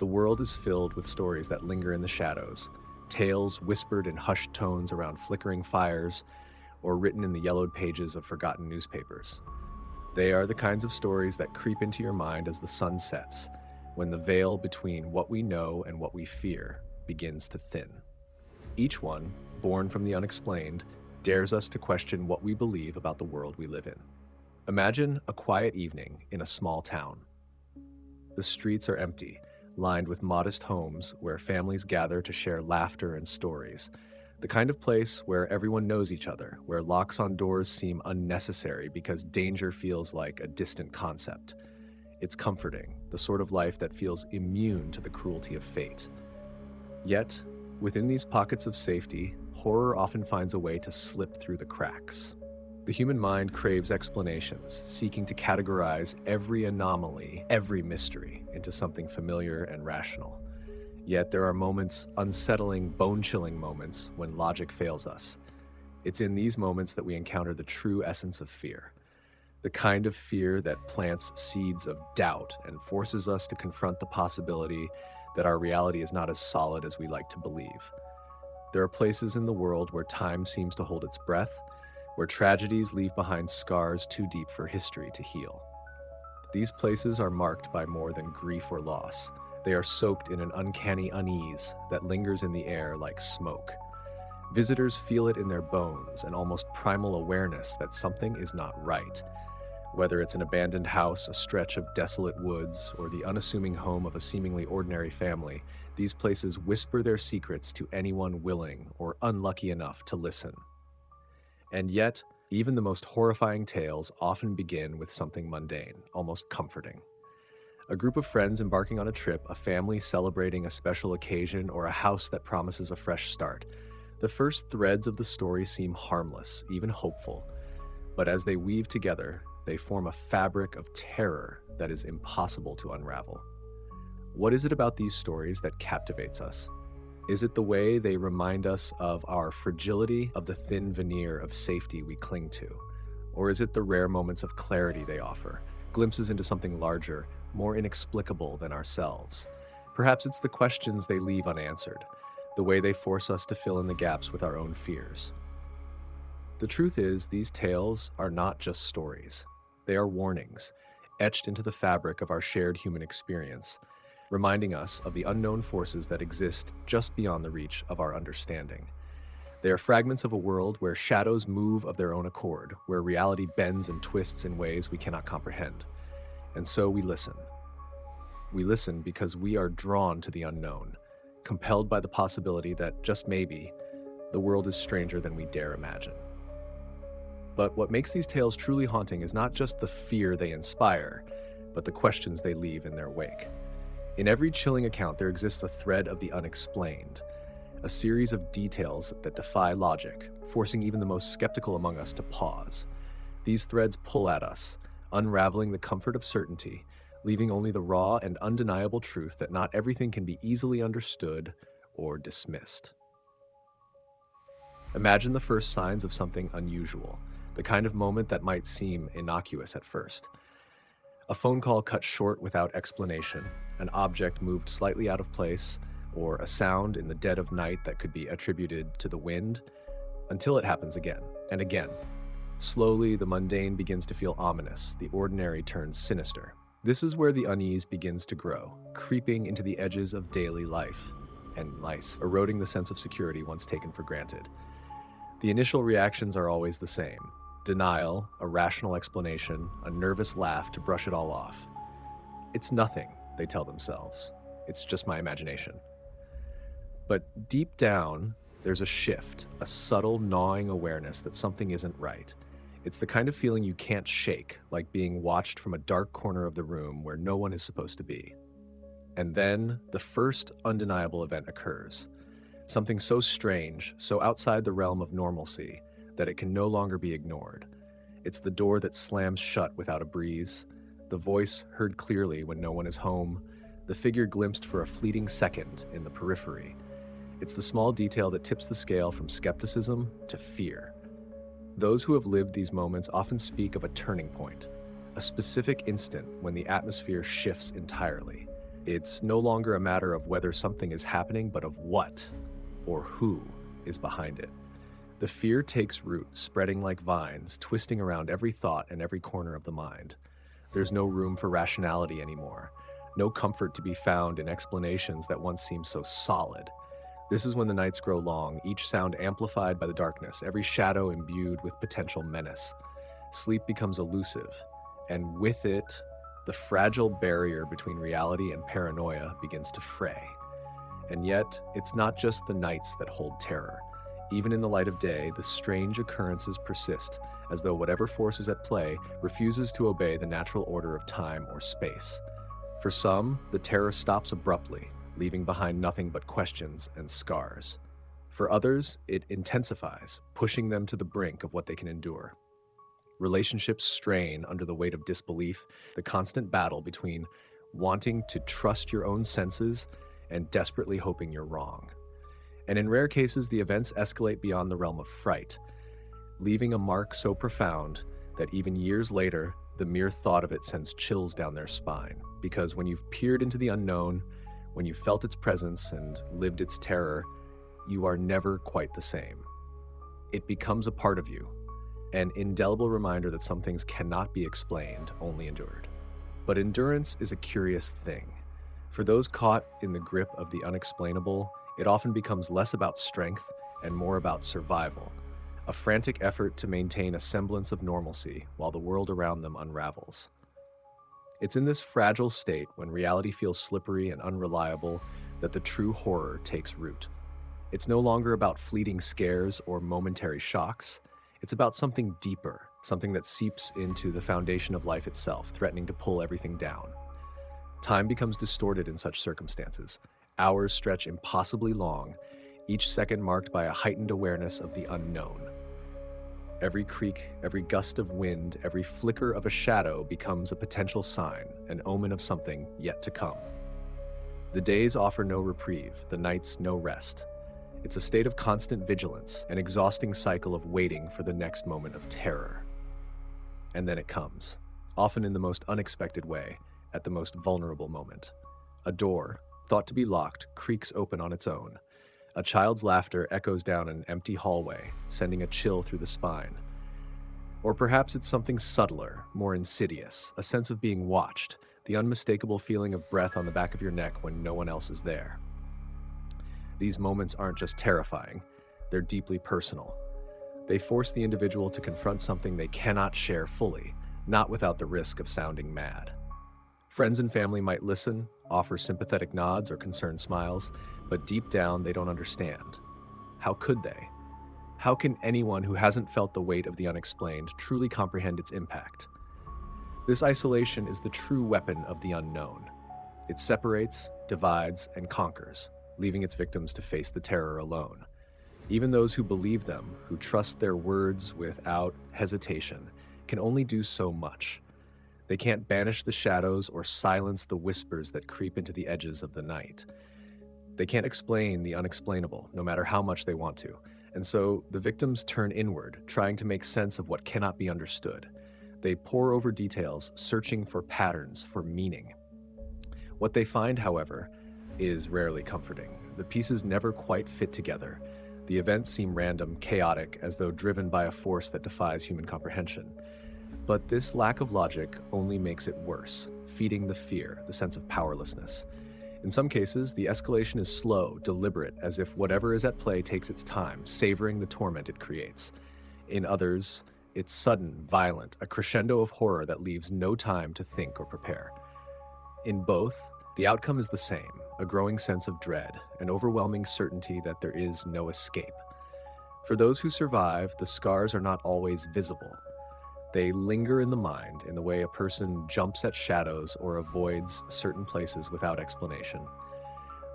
The world is filled with stories that linger in the shadows, tales whispered in hushed tones around flickering fires, or written in the yellowed pages of forgotten newspapers. They are the kinds of stories that creep into your mind as the sun sets, when the veil between what we know and what we fear begins to thin. Each one, born from the unexplained, dares us to question what we believe about the world we live in. Imagine a quiet evening in a small town. The streets are empty, lined with modest homes where families gather to share laughter and stories. The kind of place where everyone knows each other, where locks on doors seem unnecessary because danger feels like a distant concept. It's comforting, the sort of life that feels immune to the cruelty of fate. Yet, within these pockets of safety, horror often finds a way to slip through the cracks. The human mind craves explanations, seeking to categorize every anomaly, every mystery, into something familiar and rational. Yet there are moments, unsettling, bone-chilling moments, when logic fails us. It's in these moments that we encounter the true essence of fear. The kind of fear that plants seeds of doubt and forces us to confront the possibility that our reality is not as solid as we like to believe. There are places in the world where time seems to hold its breath, where tragedies leave behind scars too deep for history to heal. These places are marked by more than grief or loss. They are soaked in an uncanny unease that lingers in the air like smoke. Visitors feel it in their bones, an almost primal awareness that something is not right. Whether it's an abandoned house, a stretch of desolate woods, or the unassuming home of a seemingly ordinary family, these places whisper their secrets to anyone willing or unlucky enough to listen. And yet, even the most horrifying tales often begin with something mundane, almost comforting. A group of friends embarking on a trip, a family celebrating a special occasion, or a house that promises a fresh start. The first threads of the story seem harmless, even hopeful, but as they weave together, they form a fabric of terror that is impossible to unravel. What is it about these stories that captivates us? Is it the way they remind us of our fragility, of the thin veneer of safety we cling to? Or is it the rare moments of clarity they offer, glimpses into something larger, more inexplicable than ourselves? Perhaps it's the questions they leave unanswered, the way they force us to fill in the gaps with our own fears. The truth is, these tales are not just stories. They are warnings, etched into the fabric of our shared human experience, reminding us of the unknown forces that exist just beyond the reach of our understanding. They are fragments of a world where shadows move of their own accord, where reality bends and twists in ways we cannot comprehend. And so we listen. We listen because we are drawn to the unknown, compelled by the possibility that, just maybe, the world is stranger than we dare imagine. But what makes these tales truly haunting is not just the fear they inspire, but the questions they leave in their wake. In every chilling account, there exists a thread of the unexplained, a series of details that defy logic, forcing even the most skeptical among us to pause. These threads pull at us, unraveling the comfort of certainty, leaving only the raw and undeniable truth that not everything can be easily understood or dismissed. Imagine the first signs of something unusual, the kind of moment that might seem innocuous at first. A phone call cut short without explanation, an object moved slightly out of place, or a sound in the dead of night that could be attributed to the wind, until it happens again and again. Slowly, the mundane begins to feel ominous, the ordinary turns sinister. This is where the unease begins to grow, creeping into the edges of daily life, and lice, eroding the sense of security once taken for granted. The initial reactions are always the same: denial, a rational explanation, a nervous laugh to brush it all off. It's nothing, they tell themselves. It's just my imagination. But deep down, there's a shift, a subtle gnawing awareness that something isn't right. It's the kind of feeling you can't shake, like being watched from a dark corner of the room where no one is supposed to be. And then the first undeniable event occurs. Something so strange, so outside the realm of normalcy, that it can no longer be ignored. It's the door that slams shut without a breeze, the voice heard clearly when no one is home, the figure glimpsed for a fleeting second in the periphery. It's the small detail that tips the scale from skepticism to fear. Those who have lived these moments often speak of a turning point, a specific instant when the atmosphere shifts entirely. It's no longer a matter of whether something is happening, but of what or who is behind it. The fear takes root, spreading like vines, twisting around every thought and every corner of the mind. There's no room for rationality anymore, no comfort to be found in explanations that once seemed so solid. This is when the nights grow long, each sound amplified by the darkness, every shadow imbued with potential menace. Sleep becomes elusive, and with it, the fragile barrier between reality and paranoia begins to fray. And yet, it's not just the nights that hold terror. Even in the light of day, the strange occurrences persist, as though whatever force is at play refuses to obey the natural order of time or space. For some, the terror stops abruptly, leaving behind nothing but questions and scars. For others, it intensifies, pushing them to the brink of what they can endure. Relationships strain under the weight of disbelief, the constant battle between wanting to trust your own senses and desperately hoping you're wrong. And in rare cases, the events escalate beyond the realm of fright, leaving a mark so profound that even years later, the mere thought of it sends chills down their spine. Because when you've peered into the unknown, when you've felt its presence and lived its terror, you are never quite the same. It becomes a part of you, an indelible reminder that some things cannot be explained, only endured. But endurance is a curious thing. For those caught in the grip of the unexplainable, it often becomes less about strength and more about survival, a frantic effort to maintain a semblance of normalcy while the world around them unravels. It's in this fragile state, when reality feels slippery and unreliable, that the true horror takes root. It's no longer about fleeting scares or momentary shocks. It's about something deeper, something that seeps into the foundation of life itself, threatening to pull everything down. Time becomes distorted in such circumstances. Hours stretch impossibly long, each second marked by a heightened awareness of the unknown. Every creak, every gust of wind, every flicker of a shadow becomes a potential sign, an omen of something yet to come. The days offer no reprieve, the nights no rest. It's a state of constant vigilance, an exhausting cycle of waiting for the next moment of terror. And then it comes, often in the most unexpected way, at the most vulnerable moment. A door, thought to be locked, creaks open on its own. A child's laughter echoes down an empty hallway, sending a chill through the spine. Or perhaps it's something subtler, more insidious, a sense of being watched, the unmistakable feeling of breath on the back of your neck when no one else is there. These moments aren't just terrifying, they're deeply personal. They force the individual to confront something they cannot share fully, not without the risk of sounding mad. Friends and family might listen, offer sympathetic nods or concerned smiles, but deep down they don't understand. How could they? How can anyone who hasn't felt the weight of the unexplained truly comprehend its impact? This isolation is the true weapon of the unknown. It separates, divides, and conquers, leaving its victims to face the terror alone. Even those who believe them, who trust their words without hesitation, can only do so much. They can't banish the shadows or silence the whispers that creep into the edges of the night. They can't explain the unexplainable, no matter how much they want to. And so the victims turn inward, trying to make sense of what cannot be understood. They pore over details, searching for patterns, for meaning. What they find, however, is rarely comforting. The pieces never quite fit together. The events seem random, chaotic, as though driven by a force that defies human comprehension. But this lack of logic only makes it worse, feeding the fear, the sense of powerlessness. In some cases, the escalation is slow, deliberate, as if whatever is at play takes its time, savoring the torment it creates. In others, it's sudden, violent, a crescendo of horror that leaves no time to think or prepare. In both, the outcome is the same, a growing sense of dread, an overwhelming certainty that there is no escape. For those who survive, the scars are not always visible. They linger in the mind in the way a person jumps at shadows or avoids certain places without explanation.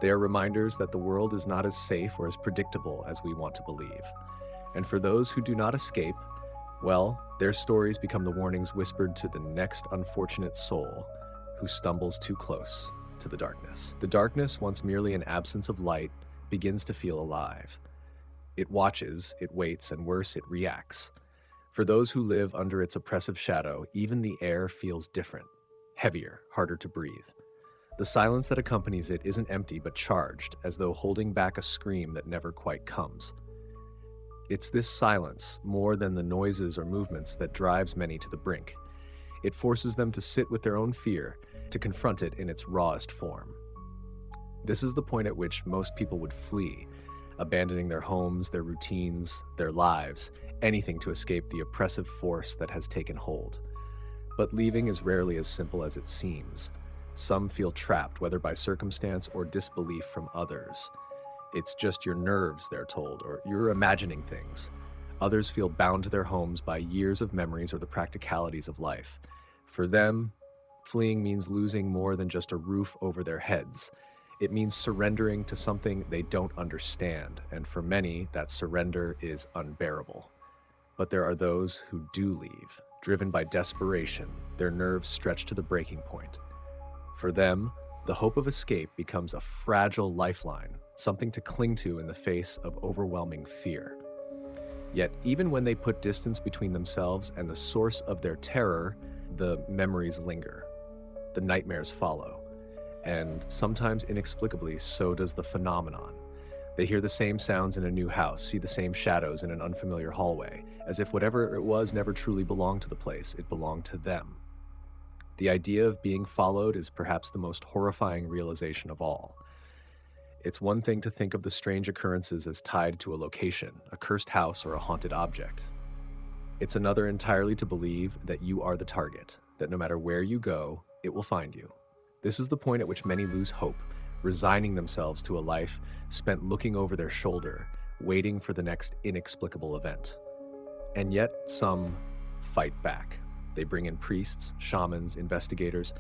They are reminders that the world is not as safe or as predictable as we want to believe. And for those who do not escape, well, their stories become the warnings whispered to the next unfortunate soul who stumbles too close to the darkness. The darkness, once merely an absence of light, begins to feel alive. It watches, it waits, and worse, it reacts. For those who live under its oppressive shadow, even the air feels different, heavier, harder to breathe. The silence that accompanies it isn't empty but charged, as though holding back a scream that never quite comes. It's this silence, more than the noises or movements, that drives many to the brink. It forces them to sit with their own fear, to confront it in its rawest form. This is the point at which most people would flee, abandoning their homes, their routines, their lives, anything to escape the oppressive force that has taken hold. But leaving is rarely as simple as it seems. Some feel trapped, whether by circumstance or disbelief from others. It's just your nerves, they're told, or you're imagining things. Others feel bound to their homes by years of memories or the practicalities of life. For them, fleeing means losing more than just a roof over their heads. It means surrendering to something they don't understand, and for many, that surrender is unbearable. But there are those who do leave, driven by desperation, their nerves stretched to the breaking point. For them, the hope of escape becomes a fragile lifeline, something to cling to in the face of overwhelming fear. Yet, even when they put distance between themselves and the source of their terror, the memories linger. The nightmares follow. And sometimes inexplicably, so does the phenomenon. They hear the same sounds in a new house, see the same shadows in an unfamiliar hallway, as if whatever it was never truly belonged to the place, it belonged to them. The idea of being followed is perhaps the most horrifying realization of all. It's one thing to think of the strange occurrences as tied to a location, a cursed house, or a haunted object. It's another entirely to believe that you are the target, that no matter where you go, it will find you. This is the point at which many lose hope, resigning themselves to a life spent looking over their shoulder, waiting for the next inexplicable event. And yet, some fight back. They bring in priests, shamans, investigators,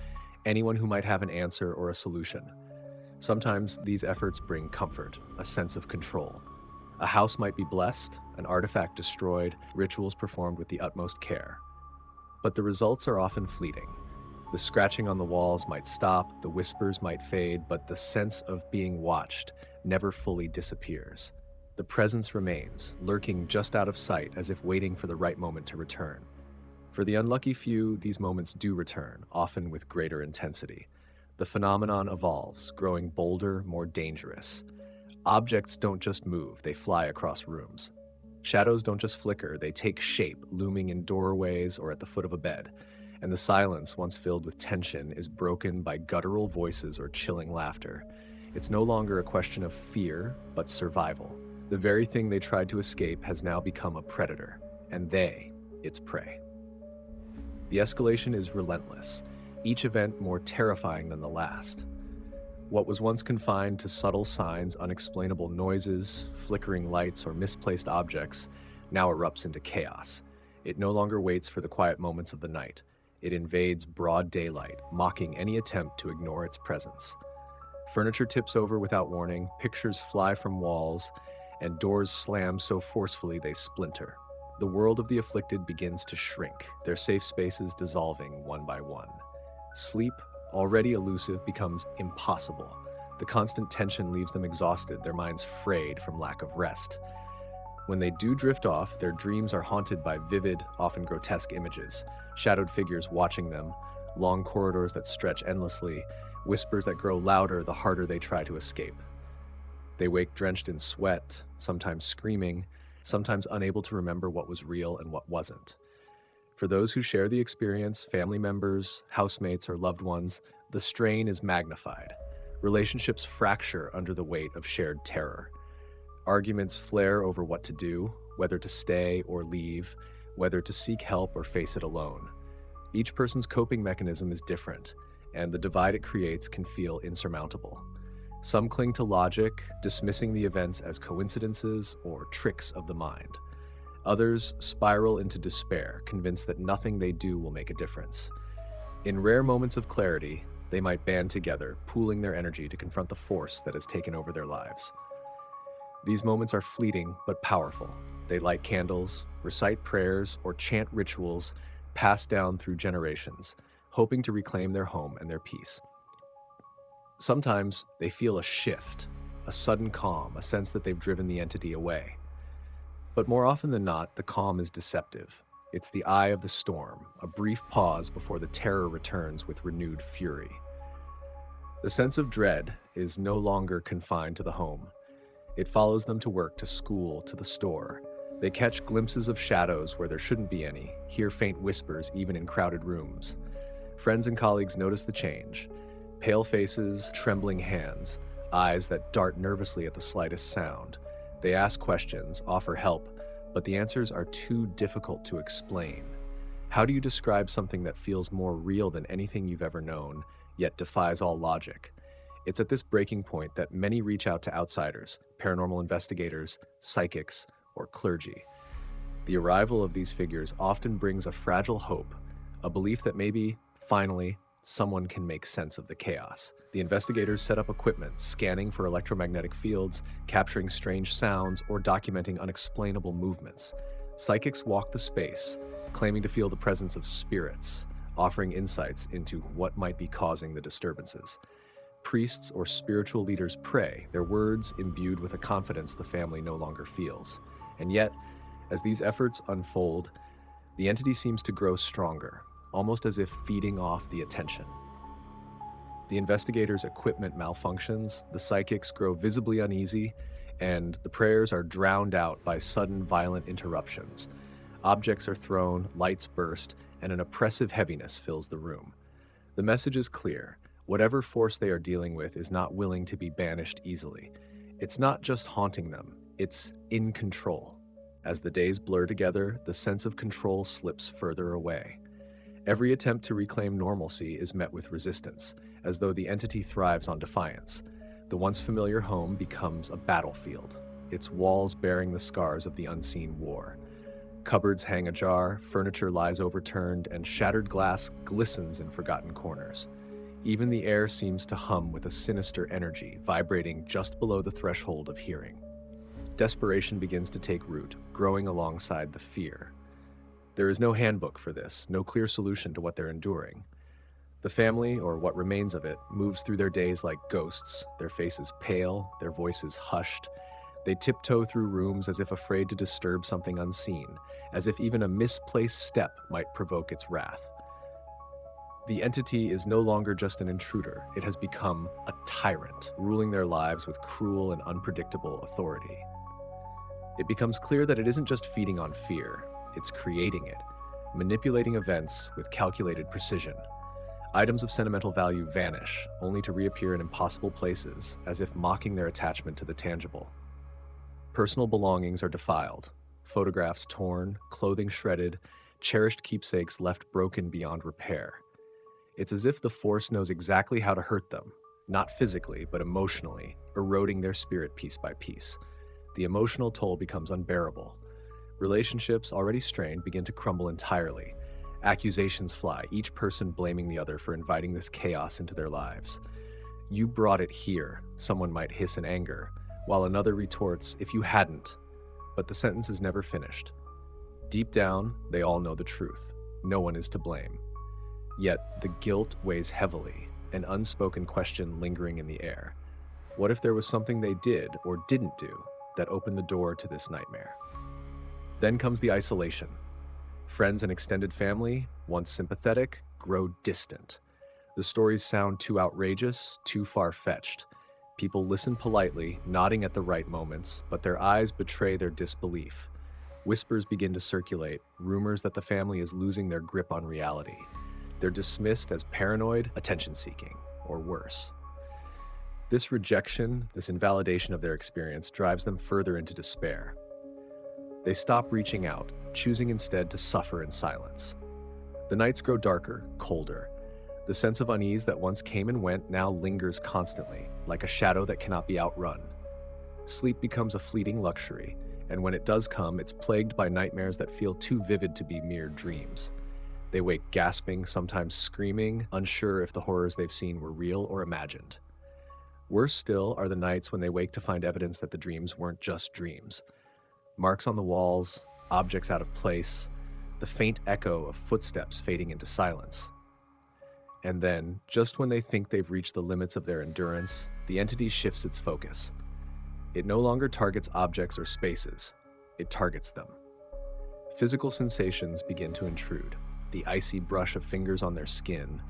anyone who might have an answer or a solution. Sometimes these efforts bring comfort, a sense of control. A house might be blessed, an artifact destroyed, rituals performed with the utmost care. But the results are often fleeting. The scratching on the walls might stop, the whispers might fade, but the sense of being watched never fully disappears. The presence remains, lurking just out of sight as if waiting for the right moment to return. For the unlucky few, these moments do return, often with greater intensity. The phenomenon evolves, growing bolder, more dangerous. Objects don't just move, they fly across rooms. Shadows don't just flicker, they take shape, looming in doorways or at the foot of a bed. And the silence, once filled with tension, is broken by guttural voices or chilling laughter. It's no longer a question of fear, but survival. The very thing they tried to escape has now become a predator, and they, its prey. The escalation is relentless, each event more terrifying than the last. What was once confined to subtle signs, unexplainable noises, flickering lights, or misplaced objects now erupts into chaos. It no longer waits for the quiet moments of the night. It invades broad daylight, mocking any attempt to ignore its presence. Furniture tips over without warning, pictures fly from walls, and doors slam so forcefully they splinter. The world of the afflicted begins to shrink, their safe spaces dissolving one by one. Sleep, already elusive, becomes impossible. The constant tension leaves them exhausted, their minds frayed from lack of rest. When they do drift off, their dreams are haunted by vivid, often grotesque images, shadowed figures watching them, long corridors that stretch endlessly, whispers that grow louder the harder they try to escape. They wake drenched in sweat, sometimes screaming, sometimes unable to remember what was real and what wasn't. For those who share the experience, family members, housemates, or loved ones, the strain is magnified. Relationships fracture under the weight of shared terror. Arguments flare over what to do, whether to stay or leave, whether to seek help or face it alone. Each person's coping mechanism is different, and the divide it creates can feel insurmountable. Some cling to logic, dismissing the events as coincidences or tricks of the mind. Others spiral into despair, convinced that nothing they do will make a difference. In rare moments of clarity, they might band together, pooling their energy to confront the force that has taken over their lives. These moments are fleeting but powerful. They light candles, recite prayers, or chant rituals passed down through generations, hoping to reclaim their home and their peace. Sometimes they feel a shift, a sudden calm, a sense that they've driven the entity away. But more often than not, the calm is deceptive. It's the eye of the storm, a brief pause before the terror returns with renewed fury. The sense of dread is no longer confined to the home. It follows them to work, to school, to the store. They catch glimpses of shadows where there shouldn't be any, hear faint whispers even in crowded rooms. Friends and colleagues notice the change. Pale faces, trembling hands, eyes that dart nervously at the slightest sound. They ask questions, offer help, but the answers are too difficult to explain. How do you describe something that feels more real than anything you've ever known, yet defies all logic? It's at this breaking point that many reach out to outsiders, paranormal investigators, psychics, or clergy. The arrival of these figures often brings a fragile hope, a belief that maybe, finally, someone can make sense of the chaos. The investigators set up equipment, scanning for electromagnetic fields, capturing strange sounds, or documenting unexplainable movements. Psychics walk the space, claiming to feel the presence of spirits, offering insights into what might be causing the disturbances. Priests or spiritual leaders pray, their words imbued with a confidence the family no longer feels. And yet, as these efforts unfold, the entity seems to grow stronger, almost as if feeding off the attention. The investigators' equipment malfunctions, the psychics grow visibly uneasy, and the prayers are drowned out by sudden violent interruptions. Objects are thrown, lights burst, and an oppressive heaviness fills the room. The message is clear. Whatever force they are dealing with is not willing to be banished easily. It's not just haunting them, it's in control. As the days blur together, the sense of control slips further away. Every attempt to reclaim normalcy is met with resistance, as though the entity thrives on defiance. The once familiar home becomes a battlefield, its walls bearing the scars of the unseen war. Cupboards hang ajar, furniture lies overturned, and shattered glass glistens in forgotten corners. Even the air seems to hum with a sinister energy, vibrating just below the threshold of hearing. Desperation begins to take root, growing alongside the fear. There is no handbook for this, no clear solution to what they're enduring. The family, or what remains of it, moves through their days like ghosts, their faces pale, their voices hushed. They tiptoe through rooms as if afraid to disturb something unseen, as if even a misplaced step might provoke its wrath. The entity is no longer just an intruder, it has become a tyrant, ruling their lives with cruel and unpredictable authority. It becomes clear that it isn't just feeding on fear, it's creating it, manipulating events with calculated precision. Items of sentimental value vanish, only to reappear in impossible places, as if mocking their attachment to the tangible. Personal belongings are defiled, photographs torn, clothing shredded, cherished keepsakes left broken beyond repair. It's as if the force knows exactly how to hurt them, not physically, but emotionally, eroding their spirit piece by piece. The emotional toll becomes unbearable. Relationships, already strained, begin to crumble entirely. Accusations fly, each person blaming the other for inviting this chaos into their lives. "You brought it here," someone might hiss in anger, while another retorts, "If you hadn't." But the sentence is never finished. Deep down, they all know the truth. No one is to blame. Yet the guilt weighs heavily, an unspoken question lingering in the air. What if there was something they did or didn't do that opened the door to this nightmare? Then comes the isolation. Friends and extended family, once sympathetic, grow distant. The stories sound too outrageous, too far-fetched. People listen politely, nodding at the right moments, but their eyes betray their disbelief. Whispers begin to circulate, rumors that the family is losing their grip on reality. They're dismissed as paranoid, attention-seeking, or worse. This rejection, this invalidation of their experience drives them further into despair. They stop reaching out, choosing instead to suffer in silence. The nights grow darker, colder. The sense of unease that once came and went now lingers constantly, like a shadow that cannot be outrun. Sleep becomes a fleeting luxury, and when it does come, it's plagued by nightmares that feel too vivid to be mere dreams. They wake gasping, sometimes screaming, unsure if the horrors they've seen were real or imagined. Worse still are the nights when they wake to find evidence that the dreams weren't just dreams. Marks on the walls, objects out of place, the faint echo of footsteps fading into silence. And then, just when they think they've reached the limits of their endurance, the entity shifts its focus. It no longer targets objects or spaces, it targets them. Physical sensations begin to intrude. The icy brush of fingers on their skin,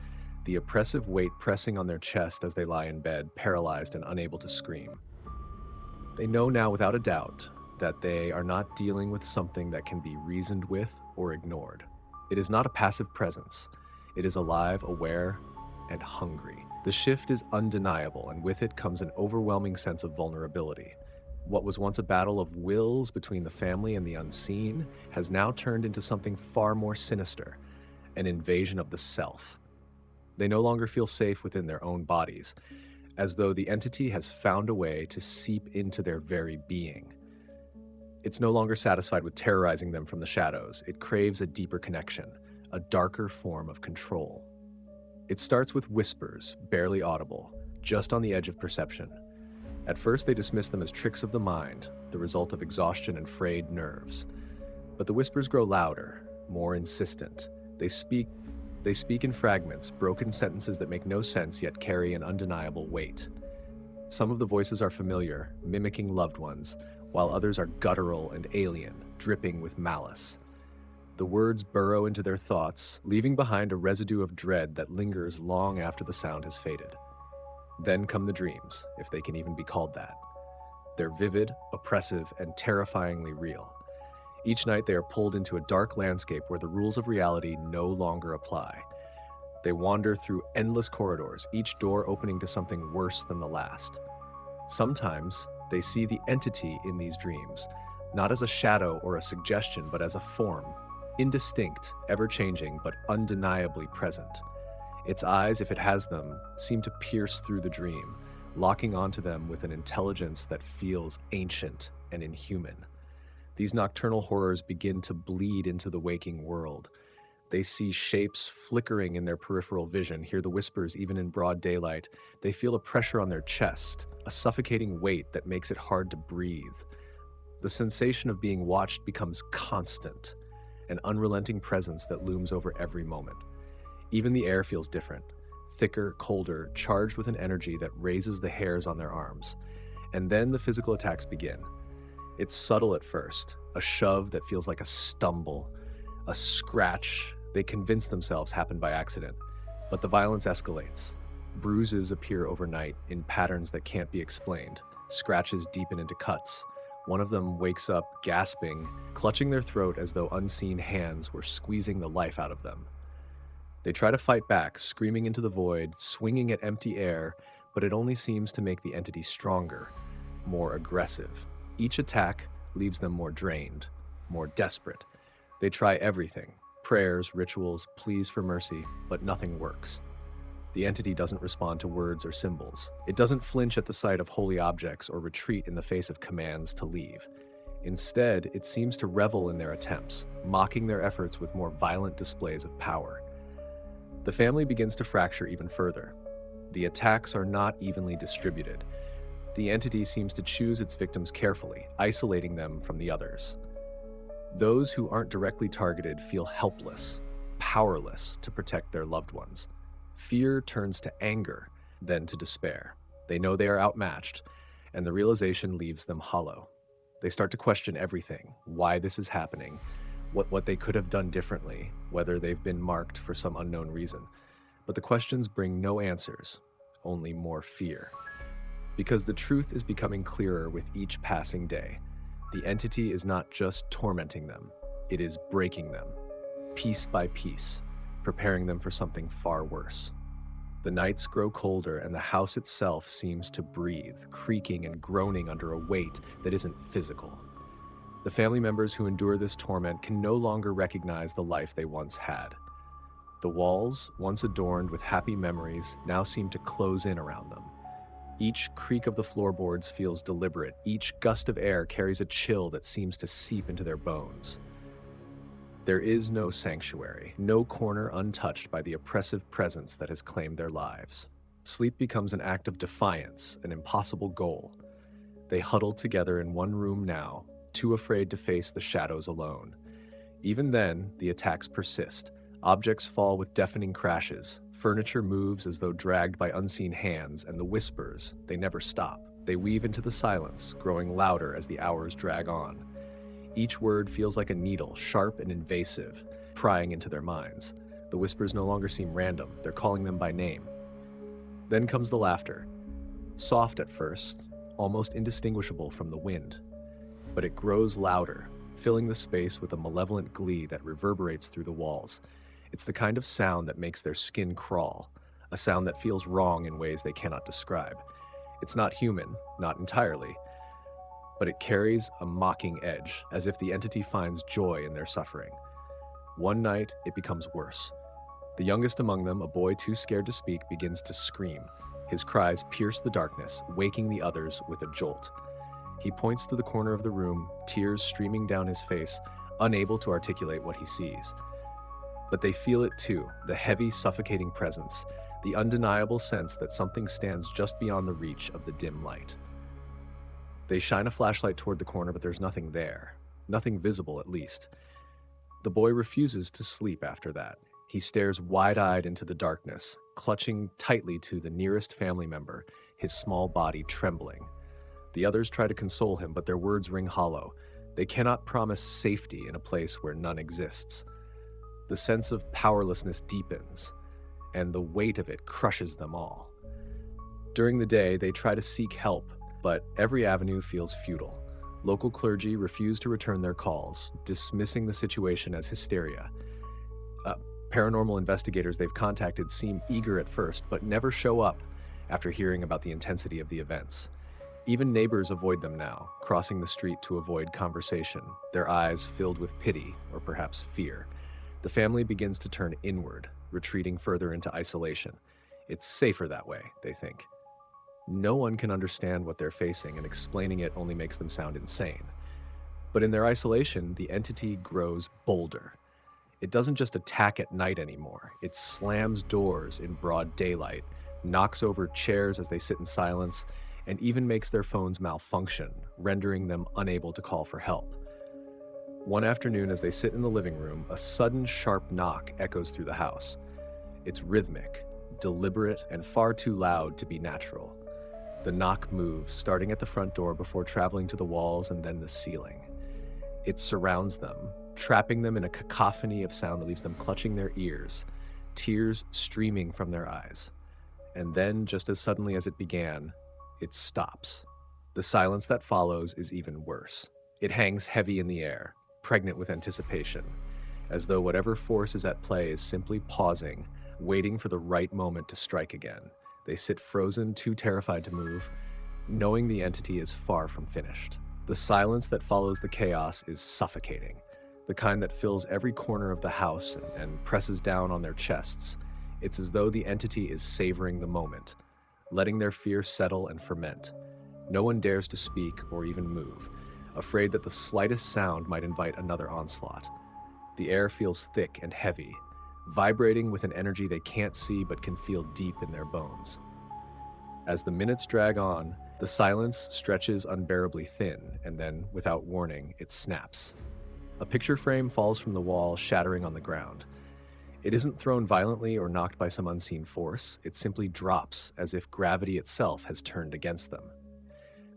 the oppressive weight pressing on their chest as they lie in bed, paralyzed and unable to scream. They know now without a doubt that they are not dealing with something that can be reasoned with or ignored. It is not a passive presence. It is alive, aware, and hungry. The shift is undeniable, and with it comes an overwhelming sense of vulnerability. What was once a battle of wills between the family and the unseen has now turned into something far more sinister, an invasion of the self. They no longer feel safe within their own bodies, as though the entity has found a way to seep into their very being. It's no longer satisfied with terrorizing them from the shadows. It craves a deeper connection, a darker form of control. It starts with whispers, barely audible, just on the edge of perception. At first, they dismiss them as tricks of the mind, the result of exhaustion and frayed nerves. But the whispers grow louder, more insistent. They speak in fragments, broken sentences that make no sense yet carry an undeniable weight. Some of the voices are familiar, mimicking loved ones, while others are guttural and alien, dripping with malice. The words burrow into their thoughts, leaving behind a residue of dread that lingers long after the sound has faded. Then come the dreams, if they can even be called that. They're vivid, oppressive, and terrifyingly real. Each night they are pulled into a dark landscape where the rules of reality no longer apply. They wander through endless corridors, each door opening to something worse than the last. Sometimes they see the entity in these dreams, not as a shadow or a suggestion, but as a form, indistinct, ever-changing, but undeniably present. Its eyes, if it has them, seem to pierce through the dream, locking onto them with an intelligence that feels ancient and inhuman. These nocturnal horrors begin to bleed into the waking world. They see shapes flickering in their peripheral vision, hear the whispers even in broad daylight. They feel a pressure on their chest, a suffocating weight that makes it hard to breathe. The sensation of being watched becomes constant, an unrelenting presence that looms over every moment. Even the air feels different, thicker, colder, charged with an energy that raises the hairs on their arms. And then the physical attacks begin. It's subtle at first, a shove that feels like a stumble, a scratch they convince themselves happened by accident. But the violence escalates. Bruises appear overnight in patterns that can't be explained. Scratches deepen into cuts. One of them wakes up gasping, clutching their throat as though unseen hands were squeezing the life out of them. They try to fight back, screaming into the void, swinging at empty air, but it only seems to make the entity stronger, more aggressive. Each attack leaves them more drained, more desperate. They try everything, prayers, rituals, pleas for mercy, but nothing works. The entity doesn't respond to words or symbols. It doesn't flinch at the sight of holy objects or retreat in the face of commands to leave. Instead, it seems to revel in their attempts, mocking their efforts with more violent displays of power. The family begins to fracture even further. The attacks are not evenly distributed. The entity seems to choose its victims carefully, isolating them from the others. Those who aren't directly targeted feel helpless, powerless to protect their loved ones. Fear turns to anger, then to despair. They know they are outmatched, and the realization leaves them hollow. They start to question everything, why this is happening, what they could have done differently, whether they've been marked for some unknown reason. But the questions bring no answers, only more fear. Because the truth is becoming clearer with each passing day. The entity is not just tormenting them, it is breaking them, piece by piece, preparing them for something far worse. The nights grow colder and the house itself seems to breathe, creaking and groaning under a weight that isn't physical. The family members who endure this torment can no longer recognize the life they once had. The walls, once adorned with happy memories, now seem to close in around them. Each creak of the floorboards feels deliberate. Each gust of air carries a chill that seems to seep into their bones. There is no sanctuary, no corner untouched by the oppressive presence that has claimed their lives. Sleep becomes an act of defiance, an impossible goal. They huddle together in one room now, too afraid to face the shadows alone. Even then, the attacks persist. Objects fall with deafening crashes. Furniture moves as though dragged by unseen hands, and the whispers, they never stop. They weave into the silence, growing louder as the hours drag on. Each word feels like a needle, sharp and invasive, prying into their minds. The whispers no longer seem random, they're calling them by name. Then comes the laughter. Soft at first, almost indistinguishable from the wind. But it grows louder, filling the space with a malevolent glee that reverberates through the walls. It's the kind of sound that makes their skin crawl, a sound that feels wrong in ways they cannot describe. It's not human, not entirely, but it carries a mocking edge, as if the entity finds joy in their suffering. One night, it becomes worse. The youngest among them, a boy too scared to speak, begins to scream. His cries pierce the darkness, waking the others with a jolt. He points to the corner of the room, tears streaming down his face, unable to articulate what he sees. But they feel it too, the heavy, suffocating presence, the undeniable sense that something stands just beyond the reach of the dim light. They shine a flashlight toward the corner, but there's nothing there. Nothing visible, at least. The boy refuses to sleep after that. He stares wide-eyed into the darkness, clutching tightly to the nearest family member, his small body trembling. The others try to console him, but their words ring hollow. They cannot promise safety in a place where none exists. The sense of powerlessness deepens, and the weight of it crushes them all. During the day, they try to seek help, but every avenue feels futile. Local clergy refuse to return their calls, dismissing the situation as hysteria. Paranormal investigators they've contacted seem eager at first, but never show up after hearing about the intensity of the events. Even neighbors avoid them now, crossing the street to avoid conversation, their eyes filled with pity or perhaps fear. The family begins to turn inward, retreating further into isolation. It's safer that way, they think. No one can understand what they're facing, and explaining it only makes them sound insane. But in their isolation, the entity grows bolder. It doesn't just attack at night anymore. It slams doors in broad daylight, knocks over chairs as they sit in silence, and even makes their phones malfunction, rendering them unable to call for help. One afternoon, as they sit in the living room, a sudden sharp knock echoes through the house. It's rhythmic, deliberate, and far too loud to be natural. The knock moves, starting at the front door before traveling to the walls and then the ceiling. It surrounds them, trapping them in a cacophony of sound that leaves them clutching their ears, tears streaming from their eyes. And then, just as suddenly as it began, it stops. The silence that follows is even worse. It hangs heavy in the air, pregnant with anticipation, as though whatever force is at play is simply pausing, waiting for the right moment to strike again. They sit frozen, too terrified to move, knowing the entity is far from finished. The silence that follows the chaos is suffocating, the kind that fills every corner of the house and presses down on their chests. It's as though the entity is savoring the moment, letting their fear settle and ferment. No one dares to speak or even move, afraid that the slightest sound might invite another onslaught. The air feels thick and heavy, vibrating with an energy they can't see but can feel deep in their bones. As the minutes drag on, the silence stretches unbearably thin, and then, without warning, it snaps. A picture frame falls from the wall, shattering on the ground. It isn't thrown violently or knocked by some unseen force. It simply drops, as if gravity itself has turned against them.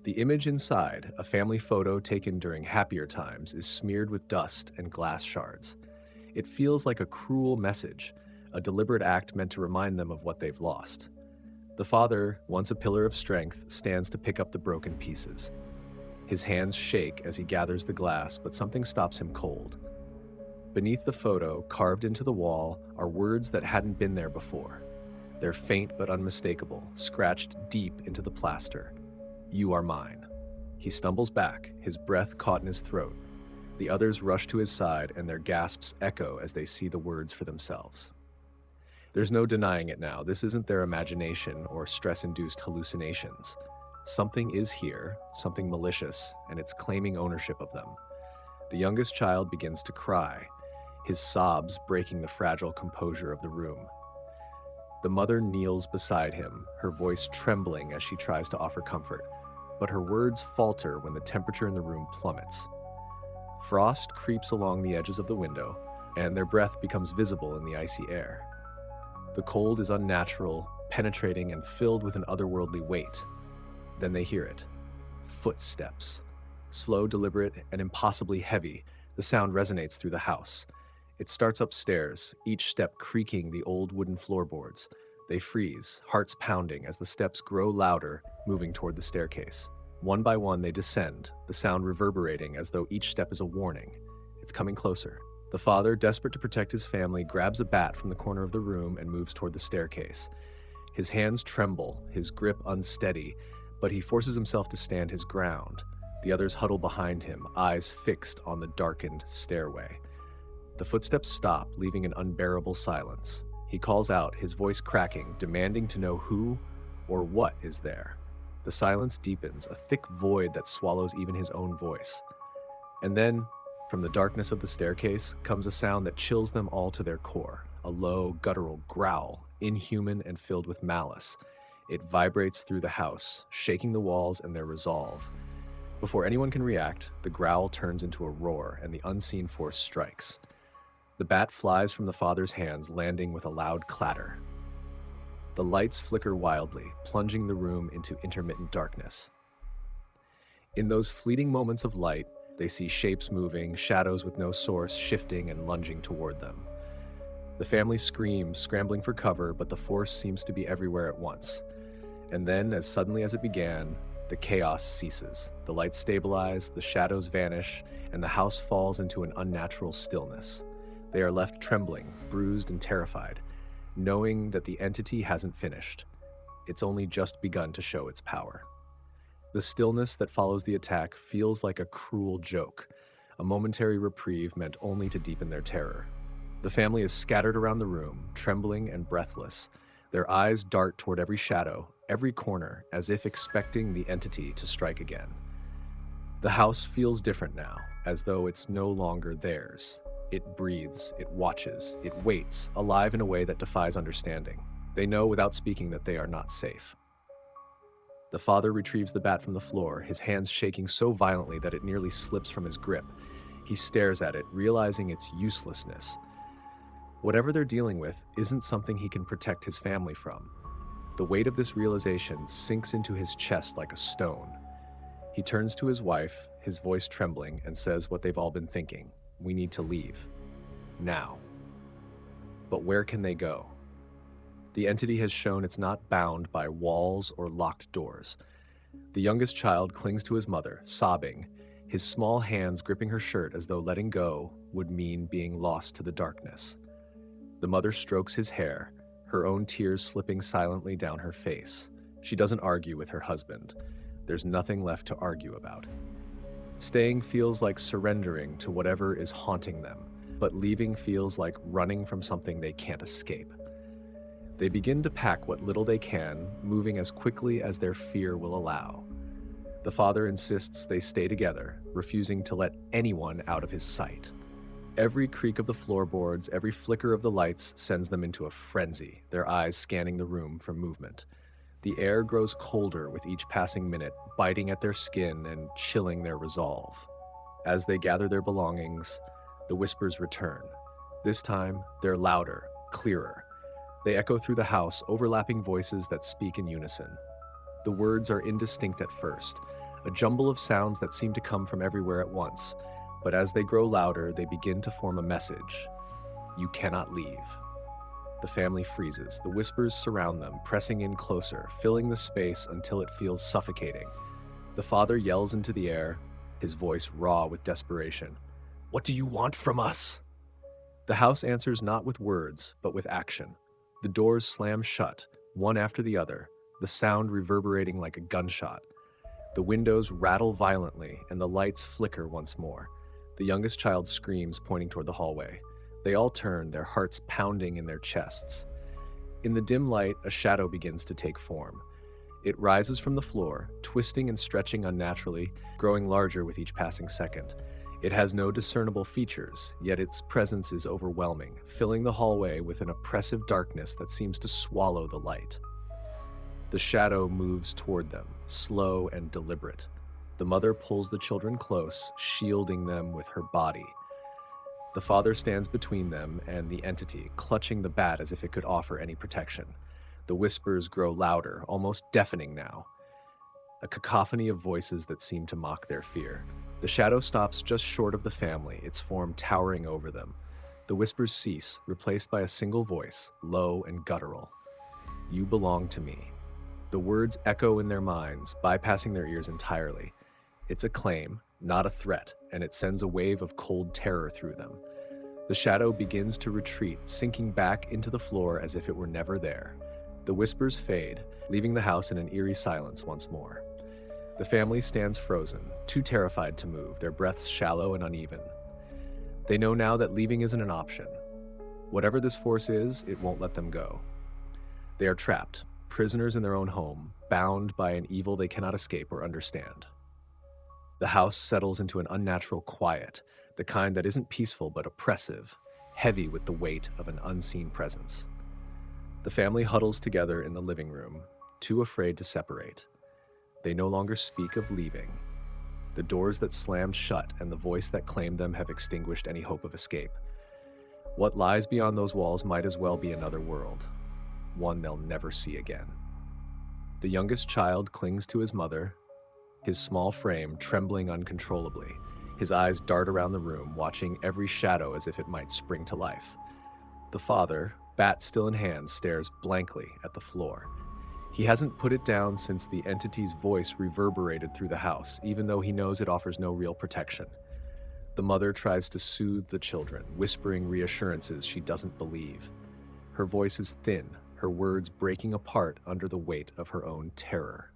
The image inside, a family photo taken during happier times, is smeared with dust and glass shards. It feels like a cruel message, a deliberate act meant to remind them of what they've lost. The father, once a pillar of strength, stands to pick up the broken pieces. His hands shake as he gathers the glass, but something stops him cold. Beneath the photo, carved into the wall, are words that hadn't been there before. They're faint but unmistakable, scratched deep into the plaster. "You are mine." He stumbles back, his breath caught in his throat. The others rush to his side, and their gasps echo as they see the words for themselves. There's no denying it now. This isn't their imagination or stress-induced hallucinations. Something is here, something malicious, and it's claiming ownership of them. The youngest child begins to cry, his sobs breaking the fragile composure of the room. The mother kneels beside him, her voice trembling as she tries to offer comfort, but her words falter when the temperature in the room plummets. Frost creeps along the edges of the window, and their breath becomes visible in the icy air. The cold is unnatural, penetrating, and filled with an otherworldly weight. Then they hear it. Footsteps. Slow, deliberate, and impossibly heavy, the sound resonates through the house. It starts upstairs, each step creaking the old wooden floorboards. They freeze, hearts pounding as the steps grow louder, moving toward the staircase. One by one, they descend, the sound reverberating as though each step is a warning. It's coming closer. The father, desperate to protect his family, grabs a bat from the corner of the room and moves toward the staircase. His hands tremble, his grip unsteady, but he forces himself to stand his ground. The others huddle behind him, eyes fixed on the darkened stairway. The footsteps stop, leaving an unbearable silence. He calls out, his voice cracking, demanding to know who or what is there. The silence deepens, a thick void that swallows even his own voice. And then, from the darkness of the staircase, comes a sound that chills them all to their core, a low, guttural growl, inhuman and filled with malice. It vibrates through the house, shaking the walls and their resolve. Before anyone can react, the growl turns into a roar, and the unseen force strikes. The bat flies from the father's hands, landing with a loud clatter. The lights flicker wildly, plunging the room into intermittent darkness. In those fleeting moments of light, they see shapes moving, shadows with no source shifting and lunging toward them. The family screams, scrambling for cover, but the force seems to be everywhere at once. And then, as suddenly as it began, the chaos ceases. The lights stabilize, the shadows vanish, and the house falls into an unnatural stillness. They are left trembling, bruised and terrified, knowing that the entity hasn't finished. It's only just begun to show its power. The stillness that follows the attack feels like a cruel joke, a momentary reprieve meant only to deepen their terror. The family is scattered around the room, trembling and breathless. Their eyes dart toward every shadow, every corner, as if expecting the entity to strike again. The house feels different now, as though it's no longer theirs. It breathes, it watches, it waits, alive in a way that defies understanding. They know without speaking that they are not safe. The father retrieves the bat from the floor, his hands shaking so violently that it nearly slips from his grip. He stares at it, realizing its uselessness. Whatever they're dealing with isn't something he can protect his family from. The weight of this realization sinks into his chest like a stone. He turns to his wife, his voice trembling, and says what they've all been thinking. We need to leave. Now. But where can they go? The entity has shown it's not bound by walls or locked doors. The youngest child clings to his mother, sobbing, his small hands gripping her shirt as though letting go would mean being lost to the darkness. The mother strokes his hair, her own tears slipping silently down her face. She doesn't argue with her husband. There's nothing left to argue about. Staying feels like surrendering to whatever is haunting them, but leaving feels like running from something they can't escape. They begin to pack what little they can, moving as quickly as their fear will allow. The father insists they stay together, refusing to let anyone out of his sight. Every creak of the floorboards, every flicker of the lights sends them into a frenzy, their eyes scanning the room for movement. The air grows colder with each passing minute, biting at their skin and chilling their resolve. As they gather their belongings, the whispers return. This time, they're louder, clearer. They echo through the house, overlapping voices that speak in unison. The words are indistinct at first, a jumble of sounds that seem to come from everywhere at once. But as they grow louder, they begin to form a message. You cannot leave. The family freezes. The whispers surround them, pressing in closer, filling the space until it feels suffocating. The father yells into the air, his voice raw with desperation. What do you want from us? The house answers not with words, but with action. The doors slam shut, one after the other, the sound reverberating like a gunshot. The windows rattle violently, and the lights flicker once more. The youngest child screams, pointing toward the hallway. They all turn, their hearts pounding in their chests. In the dim light, a shadow begins to take form. It rises from the floor, twisting and stretching unnaturally, growing larger with each passing second. It has no discernible features, yet its presence is overwhelming, filling the hallway with an oppressive darkness that seems to swallow the light. The shadow moves toward them, slow and deliberate. The mother pulls the children close, shielding them with her body. The father stands between them and the entity, clutching the bat as if it could offer any protection. The whispers grow louder, almost deafening now. A cacophony of voices that seem to mock their fear. The shadow stops just short of the family, its form towering over them. The whispers cease, replaced by a single voice, low and guttural. You belong to me. The words echo in their minds, bypassing their ears entirely. It's a claim, not a threat, and it sends a wave of cold terror through them. The shadow begins to retreat, sinking back into the floor as if it were never there. The whispers fade, leaving the house in an eerie silence once more. The family stands frozen, too terrified to move, their breaths shallow and uneven. They know now that leaving isn't an option. Whatever this force is, it won't let them go. They are trapped, prisoners in their own home, bound by an evil they cannot escape or understand. The house settles into an unnatural quiet, the kind that isn't peaceful but oppressive, heavy with the weight of an unseen presence. The family huddles together in the living room, too afraid to separate. They no longer speak of leaving. The doors that slammed shut and the voice that claimed them have extinguished any hope of escape. What lies beyond those walls might as well be another world, one they'll never see again. The youngest child clings to his mother, his small frame trembling uncontrollably. His eyes dart around the room, watching every shadow as if it might spring to life. The father, bat still in hand, stares blankly at the floor. He hasn't put it down since the entity's voice reverberated through the house, even though he knows it offers no real protection. The mother tries to soothe the children, whispering reassurances she doesn't believe. Her voice is thin, her words breaking apart under the weight of her own terror.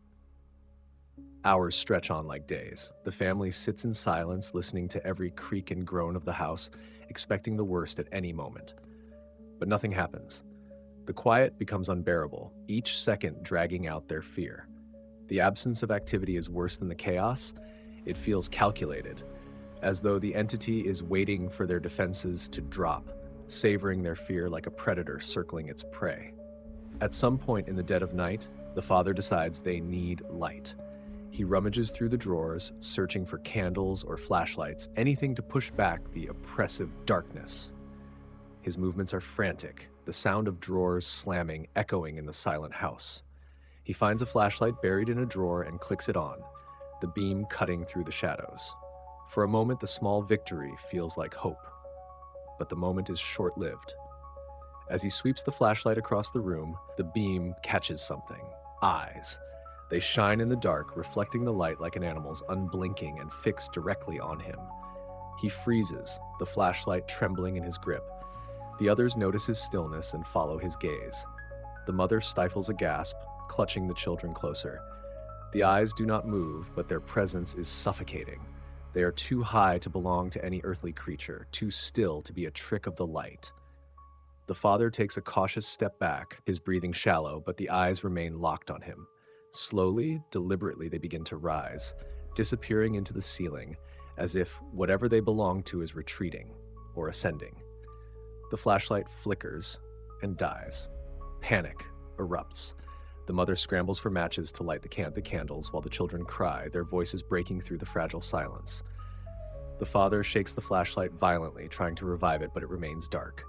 Hours stretch on like days. The family sits in silence, listening to every creak and groan of the house, expecting the worst at any moment. But nothing happens. The quiet becomes unbearable, each second dragging out their fear. The absence of activity is worse than the chaos. It feels calculated, as though the entity is waiting for their defenses to drop, savoring their fear like a predator circling its prey. At some point in the dead of night, the father decides they need light. He rummages through the drawers, searching for candles or flashlights, anything to push back the oppressive darkness. His movements are frantic, the sound of drawers slamming echoing in the silent house. He finds a flashlight buried in a drawer and clicks it on, the beam cutting through the shadows. For a moment, the small victory feels like hope, but the moment is short-lived. As he sweeps the flashlight across the room, the beam catches something. Eyes. They shine in the dark, reflecting the light like an animal's, unblinking and fixed directly on him. He freezes, the flashlight trembling in his grip. The others notice his stillness and follow his gaze. The mother stifles a gasp, clutching the children closer. The eyes do not move, but their presence is suffocating. They are too high to belong to any earthly creature, too still to be a trick of the light. The father takes a cautious step back, his breathing shallow, but the eyes remain locked on him. Slowly, deliberately, they begin to rise, disappearing into the ceiling, as if whatever they belong to is retreating or ascending. The flashlight flickers and dies. Panic erupts. The mother scrambles for matches to light the candles while the children cry, their voices breaking through the fragile silence. The father shakes the flashlight violently, trying to revive it, but it remains dark.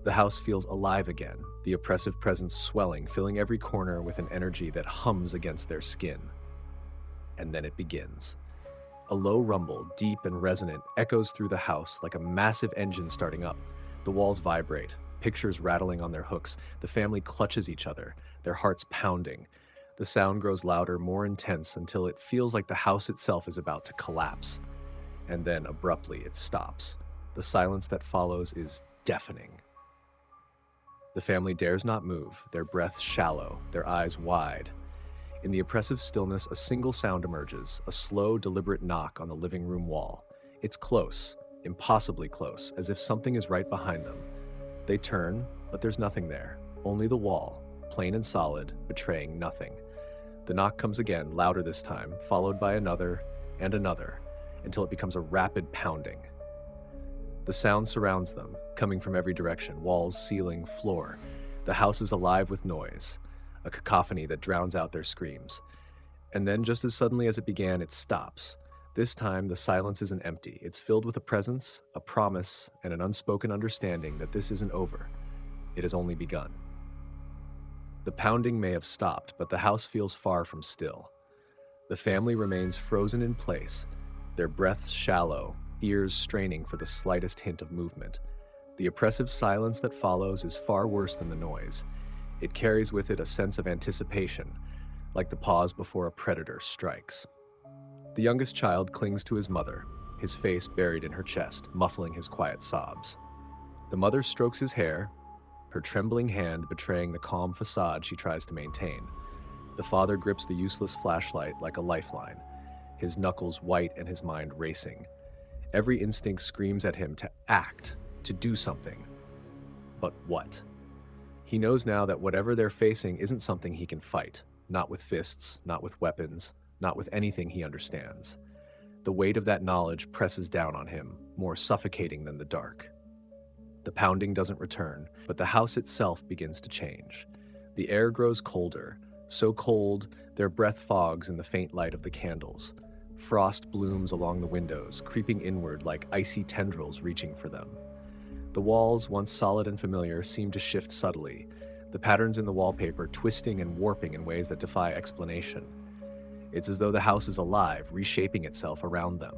The house feels alive again, the oppressive presence swelling, filling every corner with an energy that hums against their skin. And then it begins. A low rumble, deep and resonant, echoes through the house like a massive engine starting up. The walls vibrate, pictures rattling on their hooks. The family clutches each other, their hearts pounding. The sound grows louder, more intense, until it feels like the house itself is about to collapse. And then, abruptly, it stops. The silence that follows is deafening. The family dares not move, their breaths shallow, their eyes wide. In the oppressive stillness, a single sound emerges, a slow, deliberate knock on the living room wall. It's close, impossibly close, as if something is right behind them. They turn, but there's nothing there, only the wall, plain and solid, betraying nothing. The knock comes again, louder this time, followed by another and another, until it becomes a rapid pounding. The sound surrounds them, coming from every direction, walls, ceiling, floor. The house is alive with noise, a cacophony that drowns out their screams. And then, just as suddenly as it began, it stops. This time, the silence isn't empty. It's filled with a presence, a promise, and an unspoken understanding that this isn't over. It has only begun. The pounding may have stopped, but the house feels far from still. The family remains frozen in place, their breaths shallow, ears straining for the slightest hint of movement. The oppressive silence that follows is far worse than the noise. It carries with it a sense of anticipation, like the pause before a predator strikes. The youngest child clings to his mother, his face buried in her chest, muffling his quiet sobs. The mother strokes his hair, her trembling hand betraying the calm facade she tries to maintain. The father grips the useless flashlight like a lifeline, his knuckles white and his mind racing. Every instinct screams at him to act, to do something. But what? He knows now that whatever they're facing isn't something he can fight, not with fists, not with weapons, not with anything he understands. The weight of that knowledge presses down on him, more suffocating than the dark. The pounding doesn't return, but the house itself begins to change. The air grows colder, so cold their breath fogs in the faint light of the candles. Frost blooms along the windows, creeping inward like icy tendrils reaching for them. The walls, once solid and familiar, seem to shift subtly, the patterns in the wallpaper twisting and warping in ways that defy explanation. It's as though the house is alive, reshaping itself around them.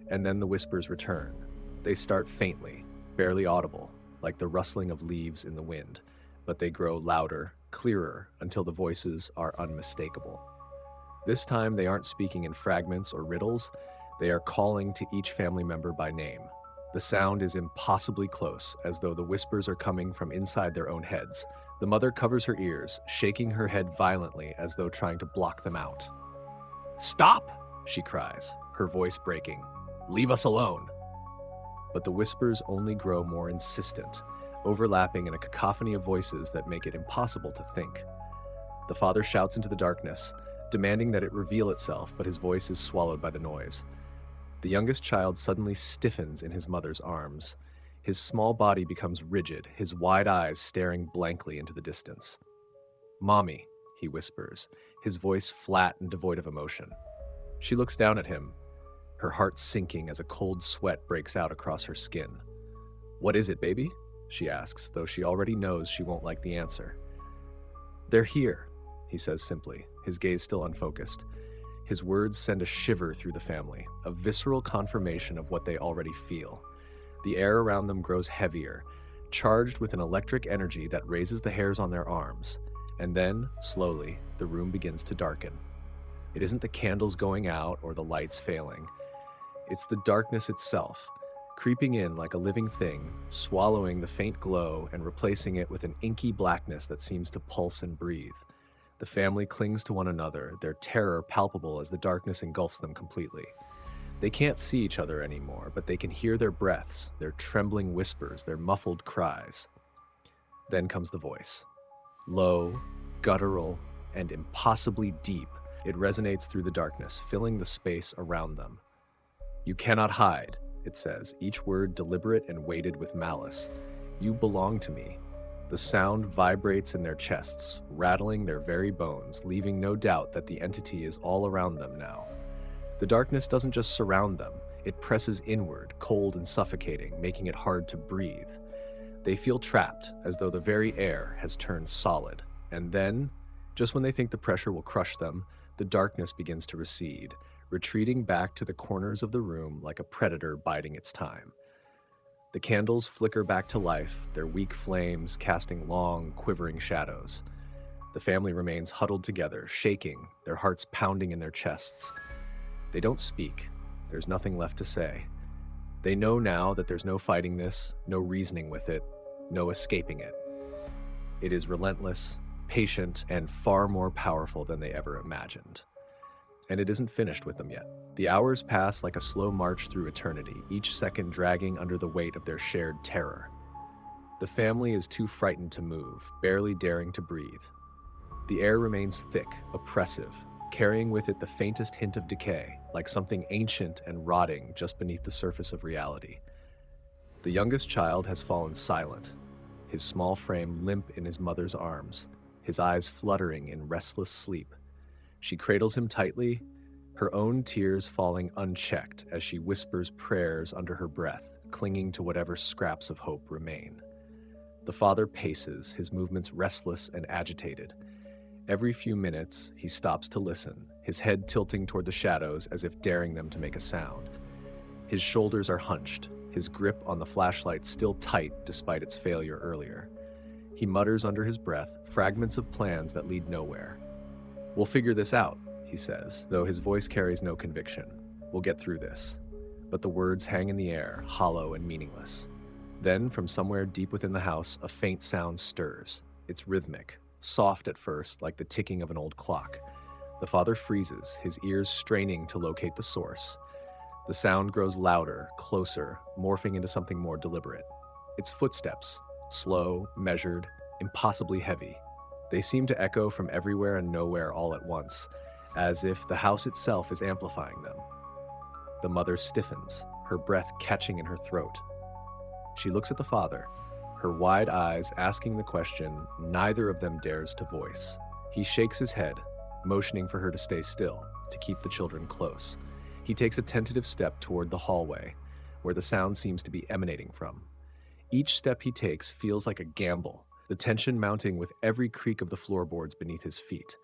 And then the whispers return. They start faintly, barely audible, like the rustling of leaves in the wind, but they grow louder, clearer, until the voices are unmistakable. This time they aren't speaking in fragments or riddles, they are calling to each family member by name. The sound is impossibly close, as though the whispers are coming from inside their own heads. The mother covers her ears, shaking her head violently as though trying to block them out. "Stop!" she cries, her voice breaking. "Leave us alone!" But the whispers only grow more insistent, overlapping in a cacophony of voices that make it impossible to think. The father shouts into the darkness, demanding that it reveal itself, but his voice is swallowed by the noise. The youngest child suddenly stiffens in his mother's arms. His small body becomes rigid, his wide eyes staring blankly into the distance. "Mommy," he whispers, his voice flat and devoid of emotion. She looks down at him, her heart sinking as a cold sweat breaks out across her skin. "What is it, baby?" she asks, though she already knows she won't like the answer. "They're here," he says simply, his gaze still unfocused. His words send a shiver through the family, a visceral confirmation of what they already feel. The air around them grows heavier, charged with an electric energy that raises the hairs on their arms. And then, slowly, the room begins to darken. It isn't the candles going out or the lights failing. It's the darkness itself, creeping in like a living thing, swallowing the faint glow and replacing it with an inky blackness that seems to pulse and breathe. The family clings to one another, their terror palpable as the darkness engulfs them completely. They can't see each other anymore, but they can hear their breaths, their trembling whispers, their muffled cries. Then comes the voice. Low, guttural, and impossibly deep, it resonates through the darkness, filling the space around them. "You cannot hide," it says, each word deliberate and weighted with malice. "You belong to me." The sound vibrates in their chests, rattling their very bones, leaving no doubt that the entity is all around them now. The darkness doesn't just surround them, it presses inward, cold and suffocating, making it hard to breathe. They feel trapped, as though the very air has turned solid. And then, just when they think the pressure will crush them, the darkness begins to recede, retreating back to the corners of the room like a predator biding its time. The candles flicker back to life, their weak flames casting long, quivering shadows. The family remains huddled together, shaking, their hearts pounding in their chests. They don't speak. There's nothing left to say. They know now that there's no fighting this, no reasoning with it, no escaping it. It is relentless, patient, and far more powerful than they ever imagined. And it isn't finished with them yet. The hours pass like a slow march through eternity, each second dragging under the weight of their shared terror. The family is too frightened to move, barely daring to breathe. The air remains thick, oppressive, carrying with it the faintest hint of decay, like something ancient and rotting just beneath the surface of reality. The youngest child has fallen silent, his small frame limp in his mother's arms, his eyes fluttering in restless sleep. She cradles him tightly, her own tears falling unchecked as she whispers prayers under her breath, clinging to whatever scraps of hope remain. The father paces, his movements restless and agitated. Every few minutes, he stops to listen, his head tilting toward the shadows as if daring them to make a sound. His shoulders are hunched, his grip on the flashlight still tight despite its failure earlier. He mutters under his breath, fragments of plans that lead nowhere. "We'll figure this out," he says, though his voice carries no conviction. "We'll get through this." But the words hang in the air, hollow and meaningless. Then, from somewhere deep within the house, a faint sound stirs. It's rhythmic, soft at first, like the ticking of an old clock. The father freezes, his ears straining to locate the source. The sound grows louder, closer, morphing into something more deliberate. It's footsteps, slow, measured, impossibly heavy. They seem to echo from everywhere and nowhere all at once, as if the house itself is amplifying them. The mother stiffens, her breath catching in her throat. She looks at the father, her wide eyes asking the question neither of them dares to voice. He shakes his head, motioning for her to stay still, to keep the children close. He takes a tentative step toward the hallway, where the sound seems to be emanating from. Each step he takes feels like a gamble, the tension mounting with every creak of the floorboards beneath his feet.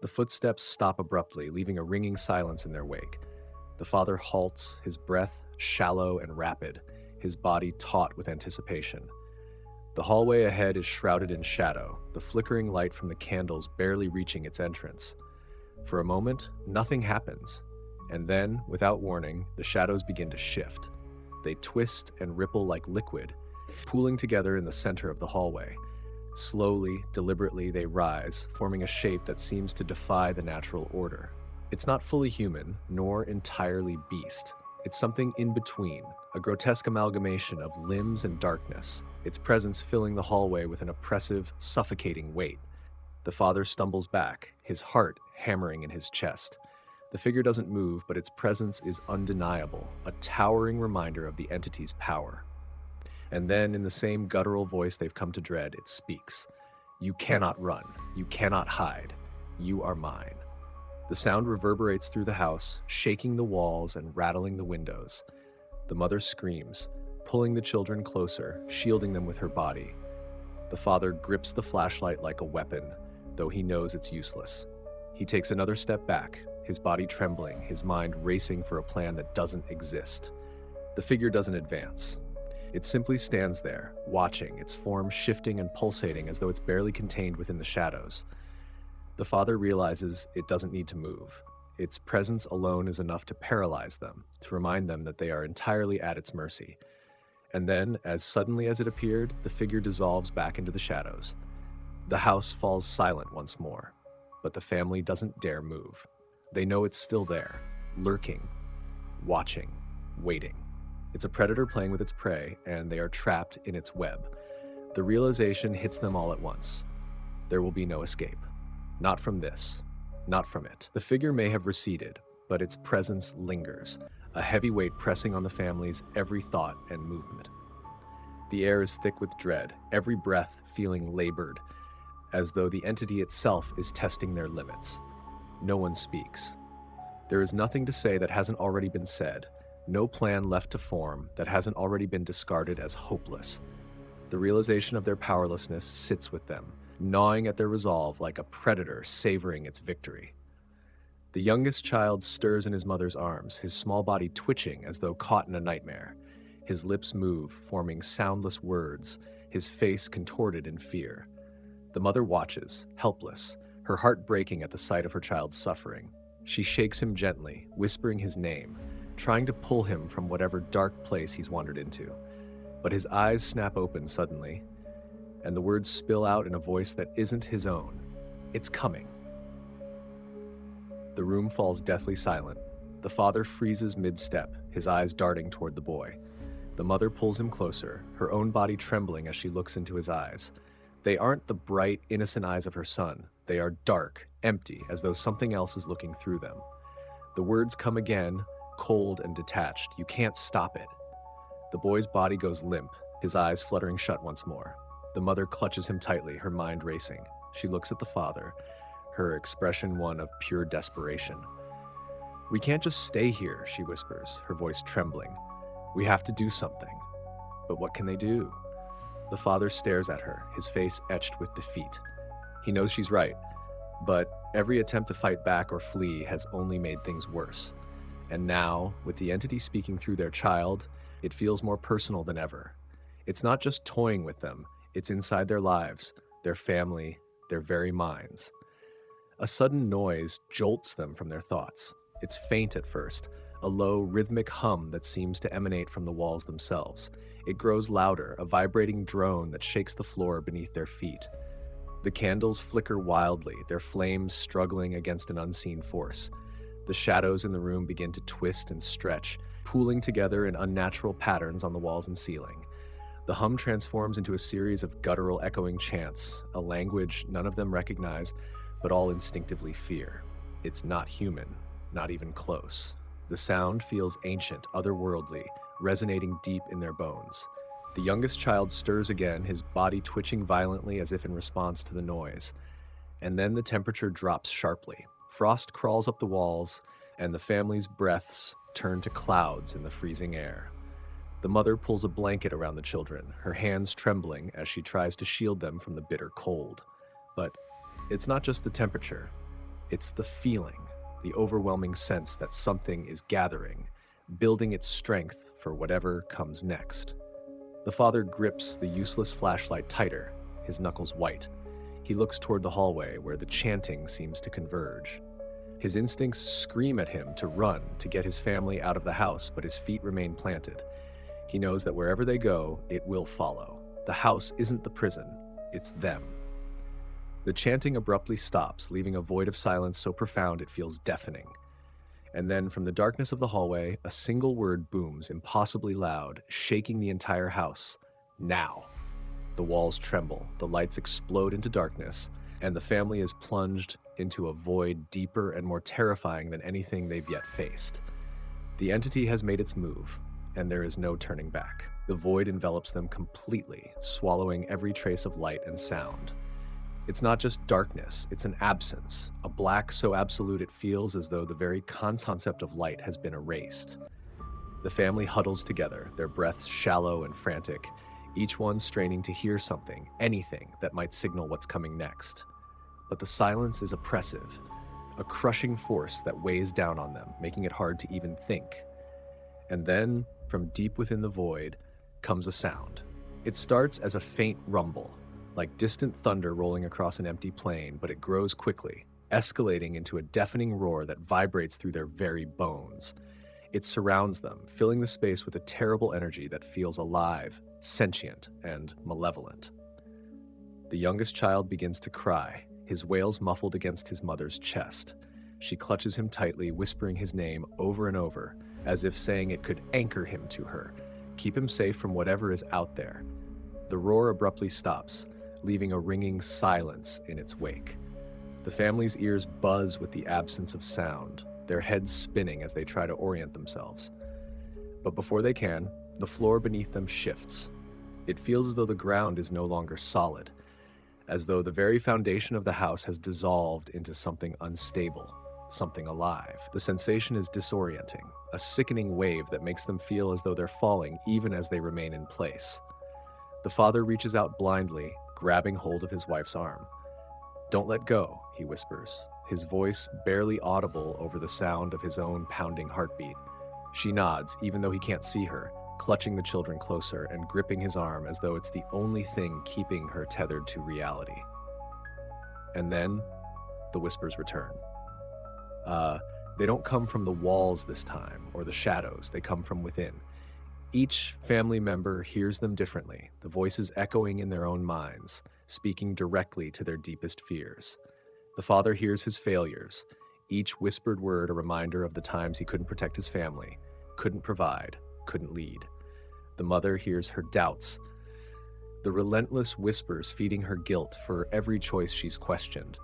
The footsteps stop abruptly, leaving a ringing silence in their wake. The father halts, his breath shallow and rapid, his body taut with anticipation. The hallway ahead is shrouded in shadow, the flickering light from the candles barely reaching its entrance. For a moment, nothing happens, and then, without warning, the shadows begin to shift. They twist and ripple like liquid, pooling together in the center of the hallway. Slowly, deliberately, they rise, forming a shape that seems to defy the natural order. It's not fully human, nor entirely beast. It's something in between, a grotesque amalgamation of limbs and darkness, its presence filling the hallway with an oppressive, suffocating weight. The father stumbles back, his heart hammering in his chest. The figure doesn't move, but its presence is undeniable, a towering reminder of the entity's power. And then, in the same guttural voice they've come to dread, it speaks. "You cannot run. You cannot hide. You are mine." The sound reverberates through the house, shaking the walls and rattling the windows. The mother screams, pulling the children closer, shielding them with her body. The father grips the flashlight like a weapon, though he knows it's useless. He takes another step back, his body trembling, his mind racing for a plan that doesn't exist. The figure doesn't advance. It simply stands there, watching, its form shifting and pulsating as though it's barely contained within the shadows. The father realizes it doesn't need to move. Its presence alone is enough to paralyze them, to remind them that they are entirely at its mercy. And then, as suddenly as it appeared, the figure dissolves back into the shadows. The house falls silent once more, but the family doesn't dare move. They know it's still there, lurking, watching, waiting. It's a predator playing with its prey, and they are trapped in its web. The realization hits them all at once. There will be no escape. Not from this. Not from it. The figure may have receded, but its presence lingers, a heavy weight pressing on the family's every thought and movement. The air is thick with dread, every breath feeling labored, as though the entity itself is testing their limits. No one speaks. There is nothing to say that hasn't already been said, no plan left to form that hasn't already been discarded as hopeless. The realization of their powerlessness sits with them, gnawing at their resolve like a predator savoring its victory. The youngest child stirs in his mother's arms, his small body twitching as though caught in a nightmare. His lips move, forming soundless words, his face contorted in fear. The mother watches, helpless, her heart breaking at the sight of her child's suffering. She shakes him gently, whispering his name, trying to pull him from whatever dark place he's wandered into. But his eyes snap open suddenly, and the words spill out in a voice that isn't his own. "It's coming." The room falls deathly silent. The father freezes mid-step, his eyes darting toward the boy. The mother pulls him closer, her own body trembling as she looks into his eyes. They aren't the bright, innocent eyes of her son. They are dark, empty, as though something else is looking through them. The words come again, cold and detached. "You can't stop it." The boy's body goes limp, his eyes fluttering shut once more. The mother clutches him tightly, her mind racing. She looks at the father, her expression one of pure desperation. "We can't just stay here," she whispers, her voice trembling. "We have to do something." But what can they do? The father stares at her, his face etched with defeat. He knows she's right, but every attempt to fight back or flee has only made things worse. And now, with the entity speaking through their child, it feels more personal than ever. It's not just toying with them, it's inside their lives, their family, their very minds. A sudden noise jolts them from their thoughts. It's faint at first, a low, rhythmic hum that seems to emanate from the walls themselves. It grows louder, a vibrating drone that shakes the floor beneath their feet. The candles flicker wildly, their flames struggling against an unseen force. The shadows in the room begin to twist and stretch, pooling together in unnatural patterns on the walls and ceiling. The hum transforms into a series of guttural echoing chants, a language none of them recognize, but all instinctively fear. It's not human, not even close. The sound feels ancient, otherworldly, resonating deep in their bones. The youngest child stirs again, his body twitching violently as if in response to the noise. And then the temperature drops sharply. Frost crawls up the walls, and the family's breaths turn to clouds in the freezing air. The mother pulls a blanket around the children, her hands trembling as she tries to shield them from the bitter cold. But it's not just the temperature, it's the feeling, the overwhelming sense that something is gathering, building its strength for whatever comes next. The father grips the useless flashlight tighter, his knuckles white. He looks toward the hallway where the chanting seems to converge. His instincts scream at him to run, to get his family out of the house, but his feet remain planted. He knows that wherever they go, it will follow. The house isn't the prison, it's them. The chanting abruptly stops, leaving a void of silence so profound it feels deafening. And then, from the darkness of the hallway, a single word booms, impossibly loud, shaking the entire house. Now. The walls tremble, the lights explode into darkness, and the family is plunged into a void deeper and more terrifying than anything they've yet faced. The entity has made its move, and there is no turning back. The void envelops them completely, swallowing every trace of light and sound. It's not just darkness, it's an absence, a black so absolute it feels as though the very concept of light has been erased. The family huddles together, their breaths shallow and frantic, each one straining to hear something, anything that might signal what's coming next. But the silence is oppressive, a crushing force that weighs down on them, making it hard to even think. And then, from deep within the void, comes a sound. It starts as a faint rumble, like distant thunder rolling across an empty plain, but it grows quickly, escalating into a deafening roar that vibrates through their very bones. It surrounds them, filling the space with a terrible energy that feels alive, sentient, and malevolent. The youngest child begins to cry, his wails muffled against his mother's chest. She clutches him tightly, whispering his name over and over, as if saying it could anchor him to her, keep him safe from whatever is out there. The roar abruptly stops, leaving a ringing silence in its wake. The family's ears buzz with the absence of sound, their heads spinning as they try to orient themselves. But before they can, the floor beneath them shifts. It feels as though the ground is no longer solid, as though the very foundation of the house has dissolved into something unstable, something alive. The sensation is disorienting, a sickening wave that makes them feel as though they're falling even as they remain in place. The father reaches out blindly, grabbing hold of his wife's arm. "Don't let go," he whispers, his voice barely audible over the sound of his own pounding heartbeat. She nods, even though he can't see her, clutching the children closer and gripping his arm as though it's the only thing keeping her tethered to reality. And then, the whispers return. They don't come from the walls this time, or the shadows, they come from within. Each family member hears them differently, the voices echoing in their own minds, speaking directly to their deepest fears. The father hears his failures, each whispered word a reminder of the times he couldn't protect his family, couldn't provide, couldn't lead. The mother hears her doubts, the relentless whispers feeding her guilt for every choice she's questioned,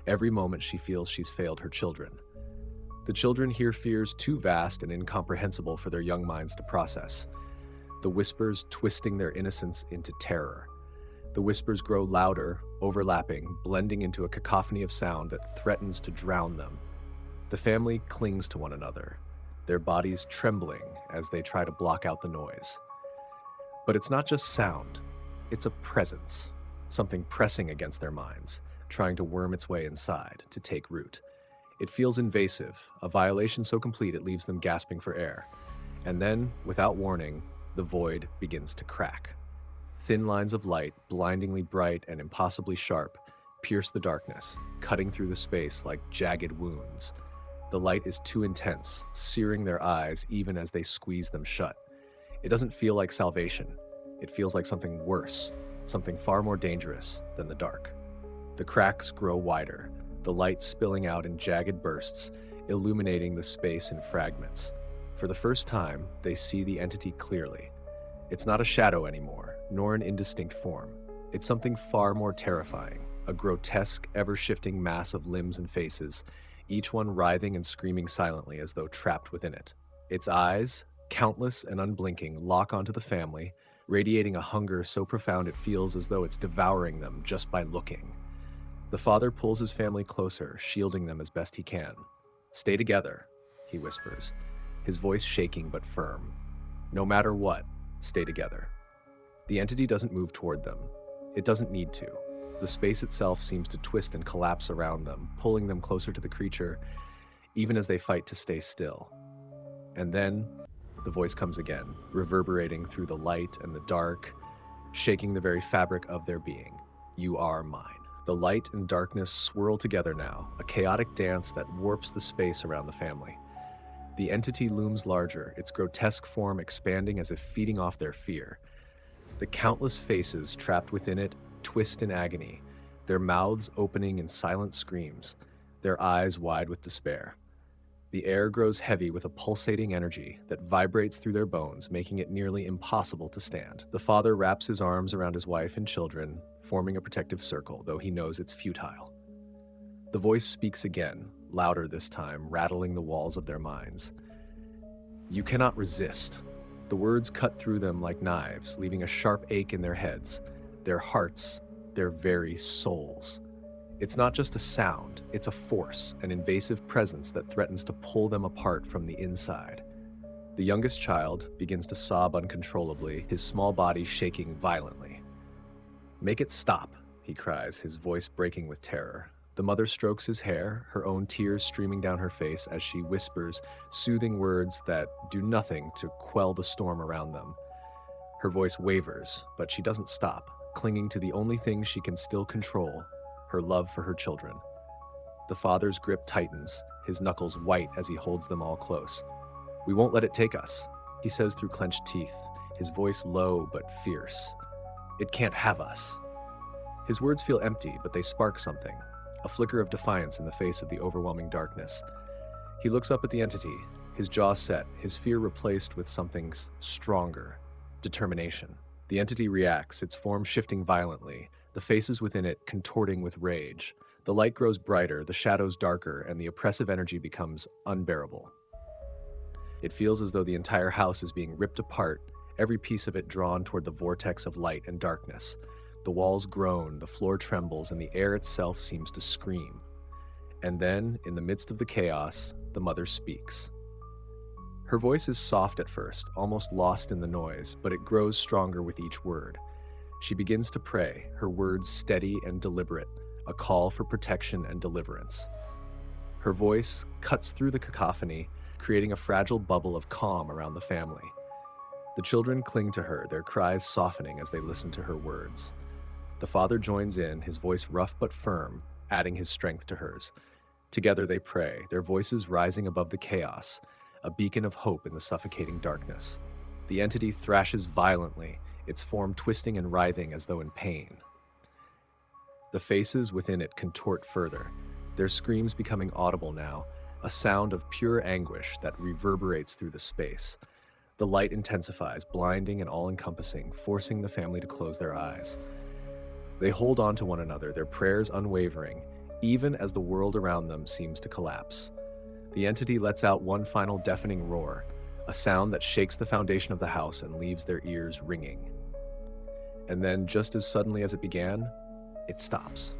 every moment she feels she's failed her children. The children hear fears too vast and incomprehensible for their young minds to process, the whispers twisting their innocence into terror. The whispers grow louder, overlapping, blending into a cacophony of sound that threatens to drown them. The family clings to one another, their bodies trembling as they try to block out the noise. But it's not just sound, it's a presence, something pressing against their minds, trying to worm its way inside, to take root. It feels invasive, a violation so complete it leaves them gasping for air. And then, without warning, the void begins to crack. Thin lines of light, blindingly bright and impossibly sharp, pierce the darkness, cutting through the space like jagged wounds. The light is too intense, searing their eyes even as they squeeze them shut. It doesn't feel like salvation. It feels like something worse, something far more dangerous than the dark. The cracks grow wider, the light spilling out in jagged bursts, illuminating the space in fragments. For the first time, they see the entity clearly. It's not a shadow anymore, nor an indistinct form. It's something far more terrifying, a grotesque, ever-shifting mass of limbs and faces, each one writhing and screaming silently as though trapped within it. Its eyes, countless and unblinking, lock onto the family, radiating a hunger so profound it feels as though it's devouring them just by looking. The father pulls his family closer, shielding them as best he can. "Stay together," he whispers, his voice shaking but firm. "No matter what, stay together." The entity doesn't move toward them. It doesn't need to. The space itself seems to twist and collapse around them, pulling them closer to the creature, even as they fight to stay still. And then, the voice comes again, reverberating through the light and the dark, shaking the very fabric of their being. "You are mine." The light and darkness swirl together now, a chaotic dance that warps the space around the family. The entity looms larger, its grotesque form expanding as if feeding off their fear. The countless faces trapped within it twist in agony, their mouths opening in silent screams, their eyes wide with despair. The air grows heavy with a pulsating energy that vibrates through their bones, making it nearly impossible to stand. The father wraps his arms around his wife and children, forming a protective circle, though he knows it's futile. The voice speaks again, louder this time, rattling the walls of their minds. "You cannot resist." The words cut through them like knives, leaving a sharp ache in their heads, their hearts, their very souls. It's not just a sound, it's a force, an invasive presence that threatens to pull them apart from the inside. The youngest child begins to sob uncontrollably, his small body shaking violently. "Make it stop," he cries, his voice breaking with terror. The mother strokes his hair, her own tears streaming down her face as she whispers soothing words that do nothing to quell the storm around them. Her voice wavers, but she doesn't stop, clinging to the only thing she can still control, her love for her children. The father's grip tightens, his knuckles white as he holds them all close. "We won't let it take us," he says through clenched teeth, his voice low but fierce. "It can't have us." His words feel empty, but they spark something, a flicker of defiance in the face of the overwhelming darkness. He looks up at the entity, his jaw set, his fear replaced with something stronger, determination. The entity reacts, its form shifting violently, the faces within it contorting with rage. The light grows brighter, the shadows darker, and the oppressive energy becomes unbearable. It feels as though the entire house is being ripped apart, every piece of it drawn toward the vortex of light and darkness. The walls groan, the floor trembles, and the air itself seems to scream. And then, in the midst of the chaos, the mother speaks. Her voice is soft at first, almost lost in the noise, but it grows stronger with each word. She begins to pray, her words steady and deliberate, a call for protection and deliverance. Her voice cuts through the cacophony, creating a fragile bubble of calm around the family. The children cling to her, their cries softening as they listen to her words. The father joins in, his voice rough but firm, adding his strength to hers. Together they pray, their voices rising above the chaos, a beacon of hope in the suffocating darkness. The entity thrashes violently, its form twisting and writhing as though in pain. The faces within it contort further, their screams becoming audible now, a sound of pure anguish that reverberates through the space. The light intensifies, blinding and all-encompassing, forcing the family to close their eyes. They hold on to one another, their prayers unwavering, even as the world around them seems to collapse. The entity lets out one final deafening roar, a sound that shakes the foundation of the house and leaves their ears ringing. And then, just as suddenly as it began, it stops.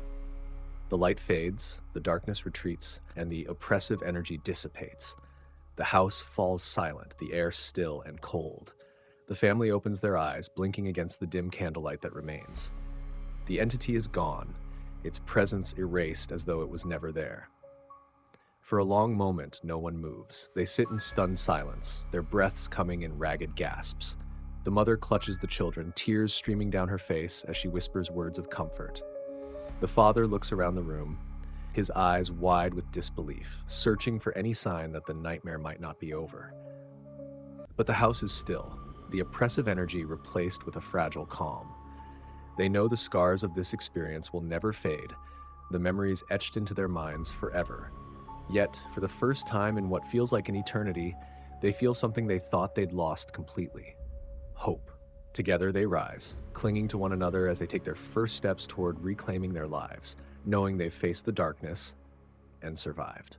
The light fades, the darkness retreats, and the oppressive energy dissipates. The house falls silent, the air still and cold. The family opens their eyes, blinking against the dim candlelight that remains. The entity is gone, its presence erased as though it was never there. For a long moment, no one moves. They sit in stunned silence, their breaths coming in ragged gasps. The mother clutches the children, tears streaming down her face as she whispers words of comfort. The father looks around the room, his eyes wide with disbelief, searching for any sign that the nightmare might not be over. But the house is still, the oppressive energy replaced with a fragile calm. They know the scars of this experience will never fade, the memories etched into their minds forever. Yet, for the first time in what feels like an eternity, they feel something they thought they'd lost completely: hope. Together they rise, clinging to one another as they take their first steps toward reclaiming their lives, knowing they've faced the darkness and survived.